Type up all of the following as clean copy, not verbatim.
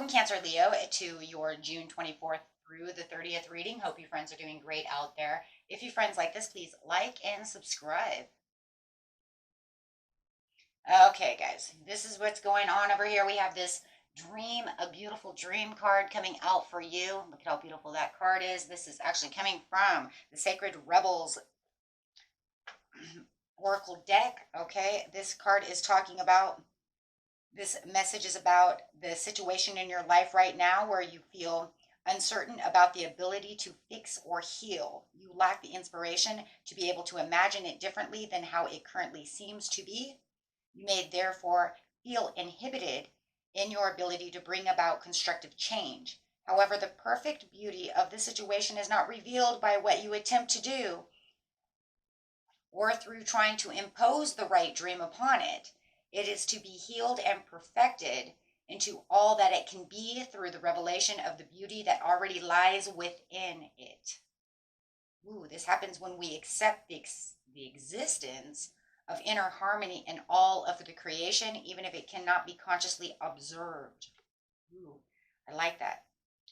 Welcome, Cancer Leo, to your June 24th through the 30th reading. Hope you friends are doing great out there. If you friends like this, please like and subscribe. Okay, guys, this is what's going on over here. We have this dream, a beautiful dream card coming out for you. Look at how beautiful that card is. This is actually coming from the Sacred Rebels Oracle deck. Okay, this card is talking about, this message is about the situation in your life right now where you feel uncertain about the ability to fix or heal. You lack the inspiration to be able to imagine it differently than how it currently seems to be. You may therefore feel inhibited in your ability to bring about constructive change. However, the perfect beauty of the situation is not revealed by what you attempt to do or through trying to impose the right dream upon it. It is to be healed and perfected into all that it can be through the revelation of the beauty that already lies within it. Ooh, this happens when we accept the existence of inner harmony in all of the creation, even if it cannot be consciously observed. Ooh, I like that.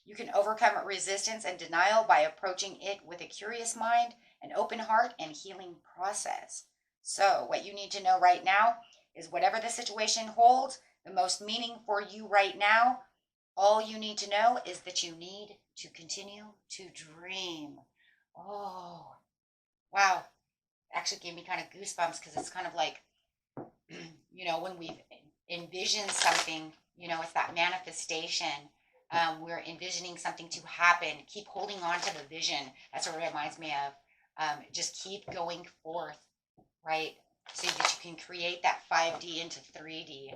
You can overcome resistance and denial by approaching it with a curious mind, an open heart, and healing process. So what you need to know right now is whatever the situation holds, the most meaning for you right now, all you need to know is that you need to continue to dream. Oh, wow. Actually gave me kind of goosebumps because it's kind of like, when we've envisioned something, it's that manifestation. We're envisioning something to happen. Keep holding on to the vision. That's what it reminds me of. Just keep going forth, right? So that you can create that 5D into 3D.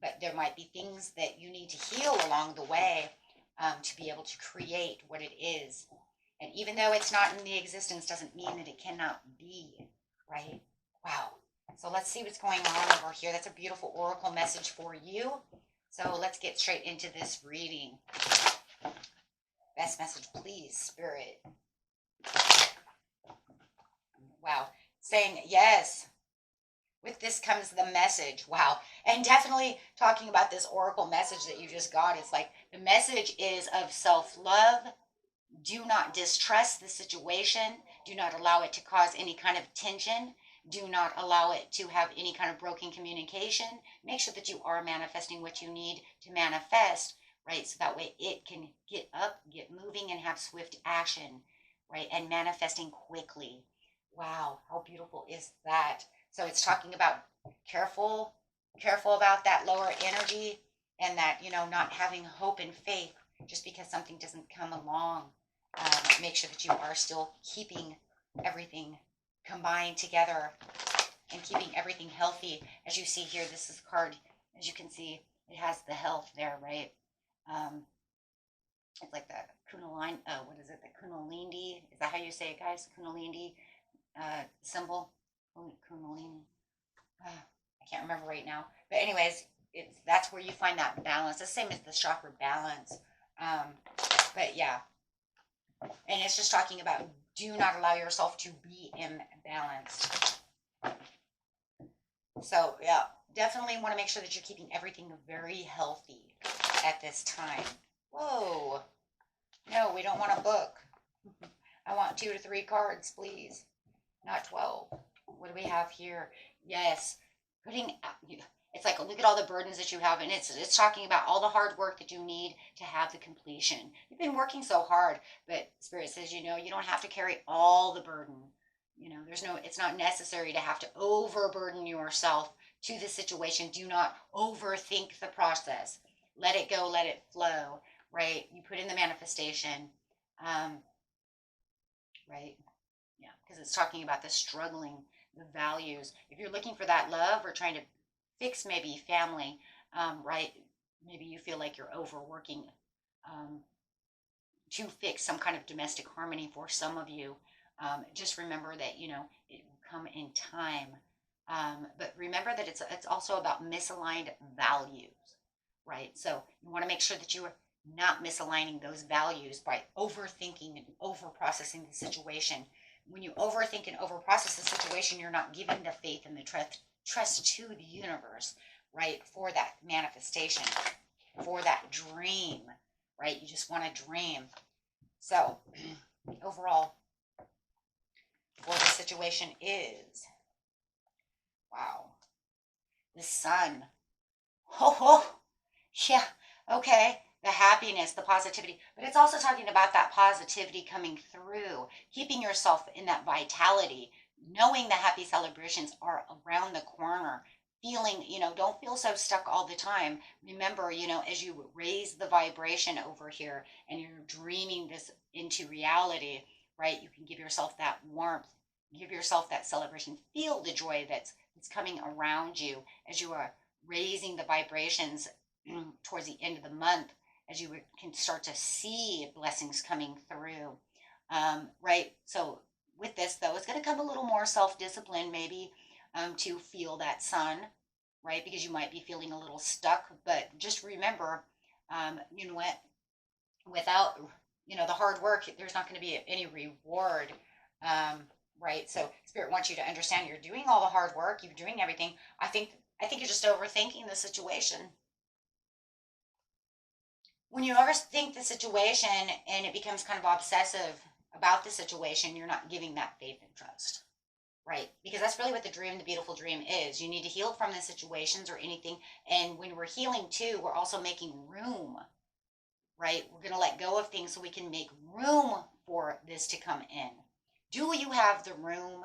But there might be things that you need to heal along the way to be able to create what it is. And even though it's not in the existence, doesn't mean that it cannot be, right? Wow. So let's see what's going on over here. That's a beautiful oracle message for you. So let's get straight into this reading. Best message, please, Spirit. Wow. Saying yes. With this comes the message. Wow. And definitely talking about this oracle message that you just got, it's like the message is of self-love. Do not distrust the situation. Do not allow it to cause any kind of tension. Do not allow it to have any kind of broken communication. Make sure that you are manifesting what you need to manifest, right? So that way it can get up, get moving, and have swift action, right? And manifesting quickly. Wow, how beautiful is that? So it's talking about careful about that lower energy and that, not having hope and faith just because something doesn't come along. Make sure that you are still keeping everything combined together and keeping everything healthy. As you see here, this is card, as you can see, it has the health there, right? It's like the Kundalini, what is it? The Kundalini, is that how you say it, guys? Kundalini symbol, Kundalini. I can't remember right now. But anyways, that's where you find that balance. The same as the chakra balance. But yeah. And it's just talking about do not allow yourself to be imbalanced. So, yeah, definitely want to make sure that you're keeping everything very healthy at this time. Whoa. No, we don't want a book. I want 2 to 3 cards, please. Not 12. What do we have here? Yes. It's like, look at all the burdens that you have, and it's talking about all the hard work that you need to have the completion. You've been working so hard, but Spirit says, you don't have to carry all the burden. It's not necessary to have to overburden yourself to the situation. Do not overthink the process. Let it go, let it flow, right? You put in the manifestation, right? Yeah, because it's talking about the struggling, the values. If you're looking for that love or trying to fix maybe family, right? Maybe you feel like you're overworking to fix some kind of domestic harmony for some of you. Just remember that, it will come in time. But remember that it's also about misaligned values, right? So you want to make sure that you are not misaligning those values by overthinking and overprocessing the situation. When you overthink and overprocess the situation, you're not giving the faith and the trust to the universe, right, for that manifestation. for that dream, right? You just want to dream. So overall, for the situation is, wow, the sun. Oh, yeah, okay. The happiness, the positivity, but it's also talking about that positivity coming through, keeping yourself in that vitality, knowing the happy celebrations are around the corner, feeling, don't feel so stuck all the time. Remember, as you raise the vibration over here and you're dreaming this into reality, right? You can give yourself that warmth, give yourself that celebration, feel the joy that's coming around you as you are raising the vibrations towards the end of the month, as you can start to see blessings coming through. Right? So with this, though, it's going to come a little more self-discipline, maybe, to feel that sun, right? Because you might be feeling a little stuck. But just remember, you know what? Without, the hard work, there's not going to be any reward. Right? So Spirit wants you to understand you're doing all the hard work, you're doing everything. I think you're just overthinking the situation. When you overthink the situation and it becomes kind of obsessive about the situation, you're not giving that faith and trust, right? Because that's really what the dream, the beautiful dream is. You need to heal from the situations or anything. And when we're healing too, we're also making room, right? We're going to let go of things so we can make room for this to come in. Do you have the room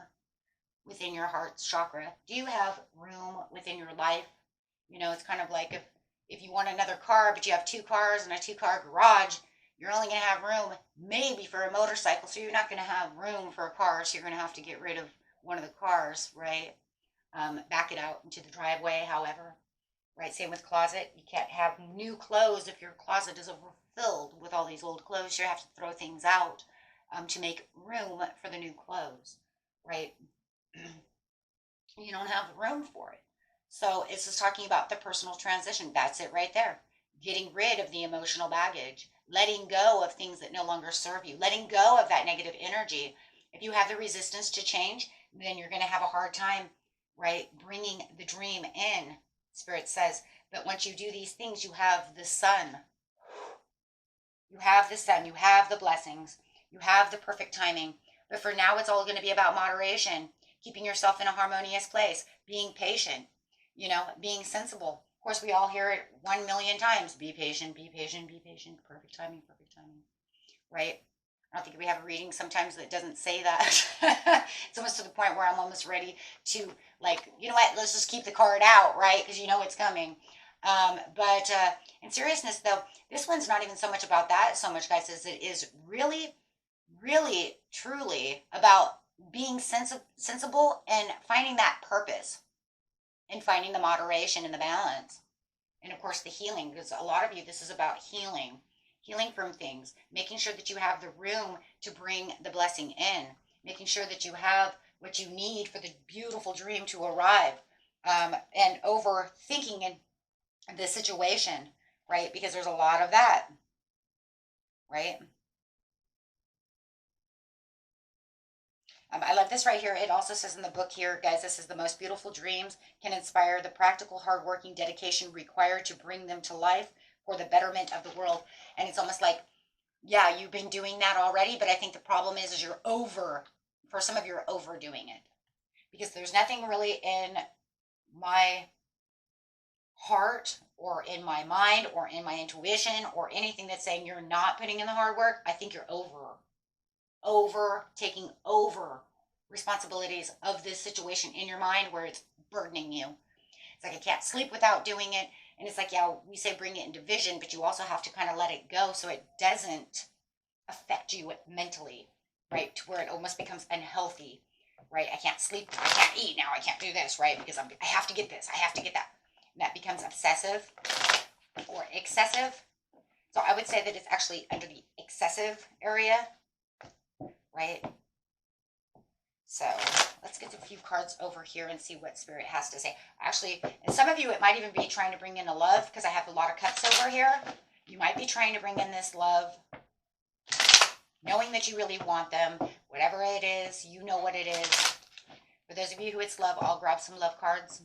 within your heart chakra? Do you have room within your life? It's kind of like if you want another car, but you have two cars and a two-car garage, you're only going to have room maybe for a motorcycle. So you're not going to have room for a car. So you're going to have to get rid of one of the cars, right? Back it out into the driveway, however, right? Same with closet. You can't have new clothes if your closet is overfilled with all these old clothes. You have to throw things out to make room for the new clothes, right? You don't have room for it. So it's just talking about the personal transition. That's it right there. Getting rid of the emotional baggage, letting go of things that no longer serve you, letting go of that negative energy. If you have the resistance to change, then you're going to have a hard time, right? Bringing the dream in. Spirit says, but once you do these things, you have the sun. You have the sun, you have the blessings, you have the perfect timing. But for now, it's all going to be about moderation, keeping yourself in a harmonious place, being patient, being sensible. Of course, we all hear it 1,000,000 times. Be patient, be patient, be patient. Perfect timing, right? I don't think we have a reading sometimes that doesn't say that. It's almost to the point where I'm almost ready to, like, you know what, let's just keep the card out, right? Because it's coming. But in seriousness, though, this one's not even so much about that so much, guys, as it is really, really, truly about being sensible and finding that purpose and finding the moderation and the balance. And of course, the healing, because a lot of you, this is about healing from things, making sure that you have the room to bring the blessing in, making sure that you have what you need for the beautiful dream to arrive, and overthinking the situation, right? Because there's a lot of that, right? I love this right here. It also says in the book here, guys, this is the most beautiful dreams can inspire the practical, hardworking dedication required to bring them to life for the betterment of the world. And it's almost like, yeah, you've been doing that already, but I think the problem is for some of you, you're overdoing it. Because there's nothing really in my heart or in my mind or in my intuition or anything that's saying you're not putting in the hard work. I think you're taking over responsibilities of this situation in your mind where it's burdening you. It's like I can't sleep without doing it. And it's like, yeah, we say bring it into vision, but you also have to kind of let it go so it doesn't affect you mentally, right? To where it almost becomes unhealthy, right? I can't sleep, I can't eat now, I can't do this, right? Because I have to get this, I have to get that. And that becomes obsessive or excessive. So I would say that it's actually under the excessive area, right? So let's get a few cards over here and see what Spirit has to say. Actually, and some of you, it might even be trying to bring in a love, because I have a lot of cups over here. You might be trying to bring in this love, knowing that you really want them. Whatever it is, you know what it is. For those of you who it's love, I'll grab some love cards.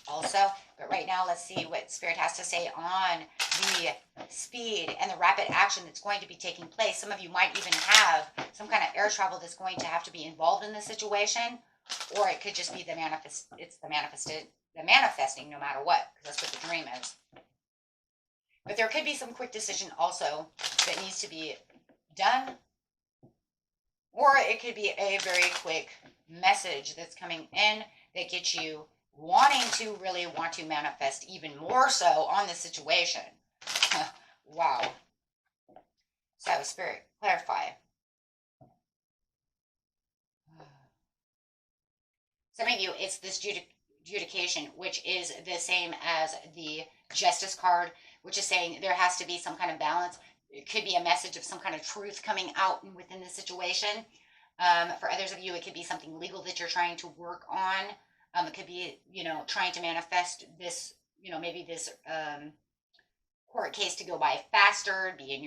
also. But right now, let's see what Spirit has to say on the speed and the rapid action that's going to be taking place. Some of you might even have some kind of air travel that's going to have to be involved in this situation, or it could just be the manifesting no matter what, because that's what the dream is. But there could be some quick decision also that needs to be done, or it could be a very quick message that's coming in that gets you really want to manifest even more so on the situation. Wow. So, Spirit, clarify. Some of you, it's this judication, which is the same as the Justice card, which is saying there has to be some kind of balance. It could be a message of some kind of truth coming out within the situation. For others of you, it could be something legal that you're trying to work on. It could be, trying to manifest this, maybe this court case to go by faster, be in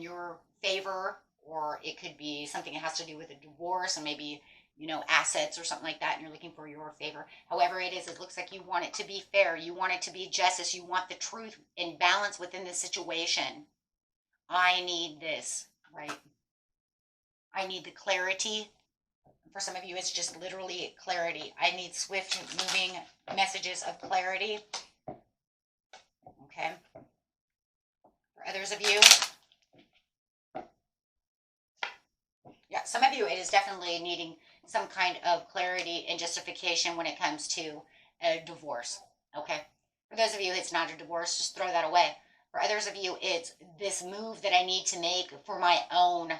your favor, or it could be something that has to do with a divorce and maybe, assets or something like that, and you're looking for your favor. However it is, it looks like you want it to be fair. You want it to be justice. You want the truth and balance within the situation. I need this, right? I need the clarity. For some of you, it's just literally clarity. I need swift moving messages of clarity. Okay. For others of you, yeah, some of you, it is definitely needing some kind of clarity and justification when it comes to a divorce. Okay. For those of you, it's not a divorce. Just throw that away. For others of you, it's this move that I need to make for my own,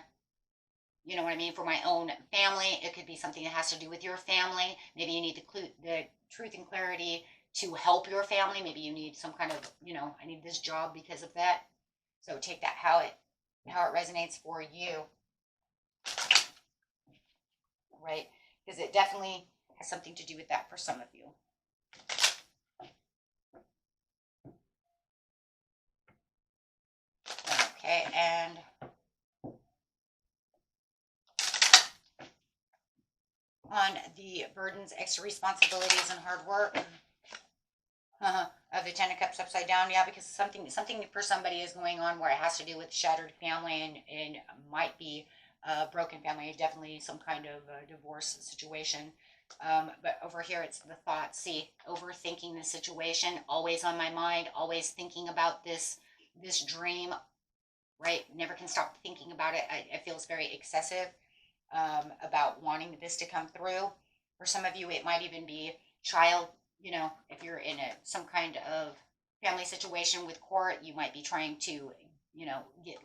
you know what I mean, for my own family. It could be something that has to do with your family. Maybe you need the truth and clarity to help your family. Maybe you need some kind of, I need this job because of that. So take that how it resonates for you, right? Because it definitely has something to do with that for some of you. Okay, and on the burdens, extra responsibilities, and hard work of the Ten of Cups upside down, yeah, because something for somebody is going on where it has to do with shattered family and might be a broken family, definitely some kind of divorce situation. But over here, it's the thoughts. See, overthinking the situation, always on my mind, always thinking about this dream, right? Never can stop thinking about it. It feels very excessive about wanting this to come through. For some of you, it might even be child, if you're in some kind of family situation with court, you might be trying to, get,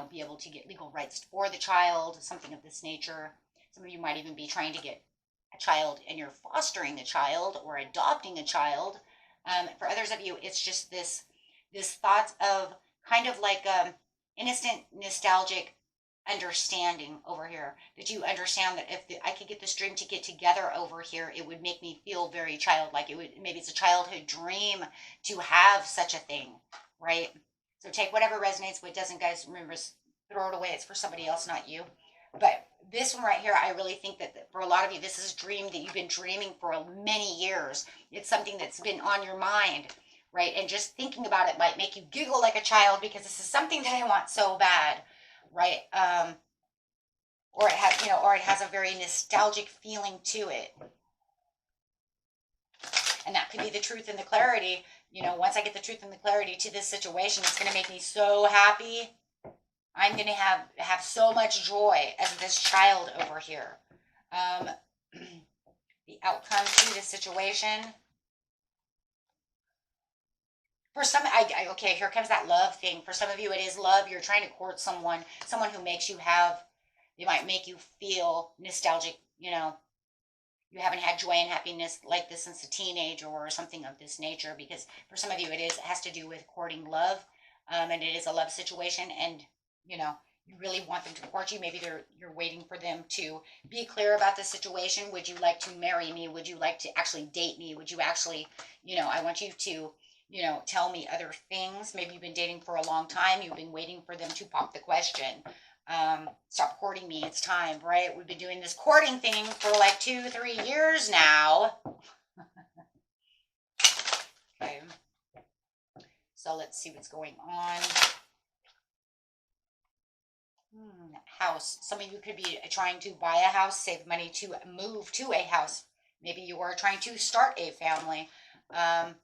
be able to get legal rights for the child, something of this nature. Some of you might even be trying to get a child and you're fostering a child or adopting a child. For others of you, it's just this thoughts of kind of like innocent, nostalgic understanding over here, that you understand that if I could get this dream to get together over here, it would make me feel very childlike. Maybe it's a childhood dream to have such a thing, right? So take whatever resonates. What doesn't, guys, remember, throw it away. It's for somebody else, not you. But this one right here, I really think that for a lot of you, this is a dream that you've been dreaming for many years. It's something that's been on your mind, right? And just thinking about it might make you giggle like a child because this is something that I want so bad, right? Or it has a very nostalgic feeling to it. And that could be the truth and the clarity. Once I get the truth and the clarity to this situation, it's going to make me so happy. I'm going to have so much joy as this child over here. The outcome to this situation. For some, okay, here comes that love thing. For some of you, it is love. You're trying to court someone who makes you they might make you feel nostalgic, you haven't had joy and happiness like this since a teenage or something of this nature, because for some of you, it has to do with courting love, and it is a love situation, and, you really want them to court you. Maybe you're waiting for them to be clear about the situation. Would you like to marry me? Would you like to actually date me? Would you actually, I want you to, tell me other things. Maybe you've been dating for a long time. You've been waiting for them to pop the question. Stop courting me. It's time, right? We've been doing this courting thing for like 2-3 years now. Okay. So let's see what's going on. House. Some of you could be trying to buy a house, save money to move to a house. Maybe you are trying to start a family. And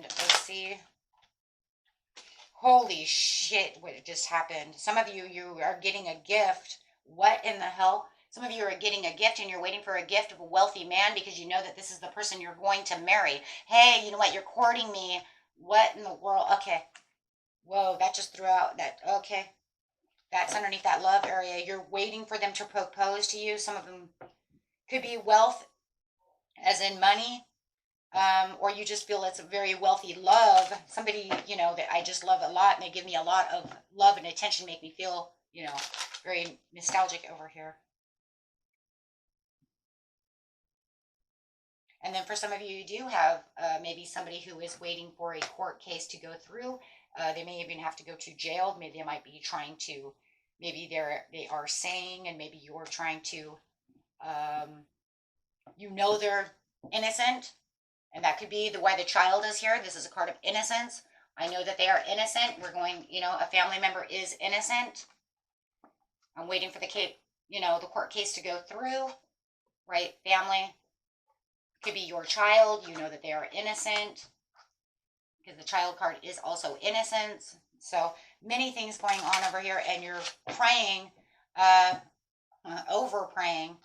let's see. Holy shit, what just happened. Some of you, you are getting a gift. What in the hell? Some of you are getting a gift and you're waiting for a gift of a wealthy man because you know that this is the person you're going to marry. Hey, you know what? You're courting me. What in the world? Okay. Whoa, that just threw out that. Okay. That's underneath that love area. You're waiting for them to propose to you. Some of them could be wealth, as in money, or you just feel it's a very wealthy love. Somebody, you know, that I just love a lot and they give me a lot of love and attention, make me feel, you know, very nostalgic over here. And then for some of you, you do have maybe somebody who is waiting for a court case to go through. They may even have to go to jail. Maybe they might be trying to, maybe they are saying, and maybe you're trying to, you know, they're innocent, and that could be why the child is here. This is a card of innocence. I know that they are innocent. We're going, you know, a family member is innocent. I'm waiting for the case, you know, the court case to go through, right? Family could be your child. You know that they are innocent because the child card is also innocence. So many things going on over here, and you're praying, over praying.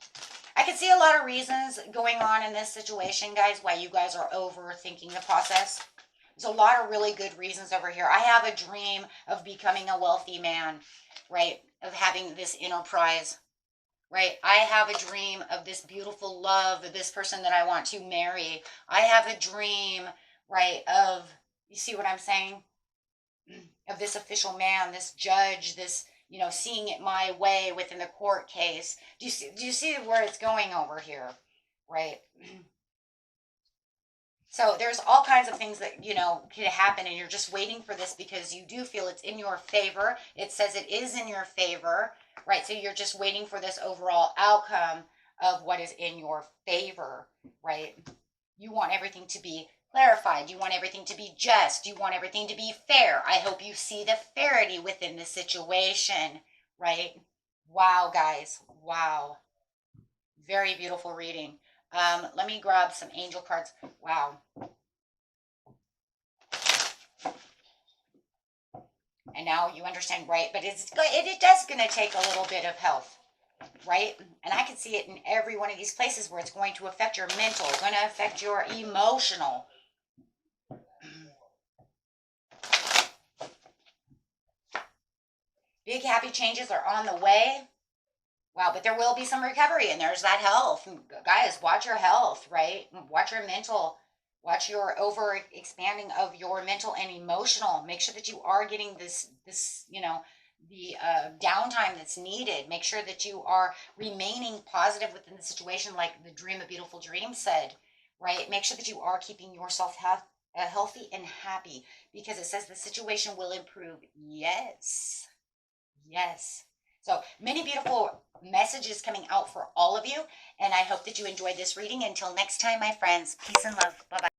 I can see a lot of reasons going on in this situation, guys, why you guys are overthinking the process. There's a lot of really good reasons over here. I have a dream of becoming a wealthy man, right? Of having this enterprise, right? I have a dream of this beautiful love, of this person that I want to marry. I have a dream, right, of, you see what I'm saying? Of this official man, this judge, this, you know, seeing it my way within the court case. Do you see where it's going over here? Right? So there's all kinds of things that, you know, could happen, and you're just waiting for this because you do feel it's in your favor. It says it is in your favor, right? So you're just waiting for this overall outcome of what is in your favor, right? You want everything to be clarified. You want everything to be just. You want everything to be fair. I hope you see the fairity within the situation, right? Wow, guys. Wow. Very beautiful reading. Let me grab some angel cards. Wow. And now you understand, right? But it does going to take a little bit of health, right? And I can see it in every one of these places where it's going to affect your mental, going to affect your emotional. Big happy changes are on the way. Wow, but there will be some recovery, and there's that health. Guys, watch your health, right? Watch your mental, watch your over expanding of your mental and emotional. Make sure that you are getting this, you know, the downtime that's needed. Make sure that you are remaining positive within the situation, like the Dream a Beautiful Dream said, right? Make sure that you are keeping yourself healthy and happy, because it says the situation will improve. Yes. Yes. So many beautiful messages coming out for all of you. And I hope that you enjoyed this reading. Until next time, my friends, peace and love. Bye-bye.